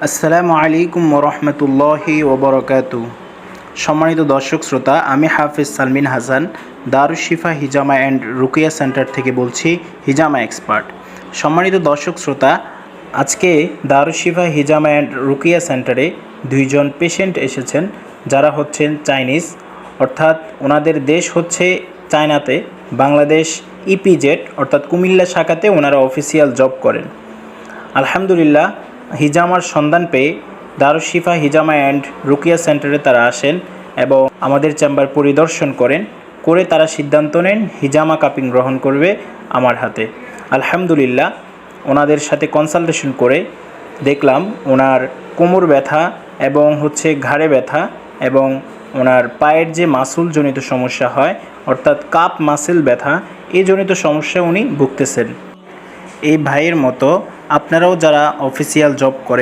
আসসালামু আলাইকুম ওরহমতুল্লাহি ওবরাকাতু। সম্মানিত দর্শক শ্রোতা, আমি হাফিজ সালমিন হাসান দারুশ শিফা হিজামা অ্যান্ড রুকিয়া সেন্টার থেকে বলছি, হিজামা এক্সপার্ট। সম্মানিত দর্শক শ্রোতা, আজকে দারুশ শিফা হিজামা অ্যান্ড রুকিয়া সেন্টারে দুইজন পেশেন্ট এসেছেন, যারা হচ্ছেন চাইনিজ, অর্থাৎ ওনাদের দেশ হচ্ছে চায়নাতে, বাংলাদেশ ইপিজেড অর্থাৎ কুমিল্লা শাখাতে ওনারা অফিসিয়াল জব করেন। আলহামদুলিল্লাহ, হিজামার সন্ধান পেয়ে দারুশ শিফা হিজামা অ্যান্ড রুকিয়া সেন্টারে তারা আসেন এবং আমাদের চেম্বার পরিদর্শন করে তারা সিদ্ধান্ত নেন হিজামা কাপিং গ্রহণ করবে আমার হাতে। আলহামদুলিল্লাহ, ওনাদের সাথে কনসালটেশন করে দেখলাম ওনার কোমর ব্যথা এবং ঘাড়ে ব্যথা এবং ওনার পায়ের যে মাসুলজনিত সমস্যা হয় অর্থাৎ কাপ মাসেল ব্যথা, এই জনিত সমস্যা উনি ভুগতেছেন। এই ভাইয়ের মতো আপনারাও যারা অফিসিয়াল জব করেন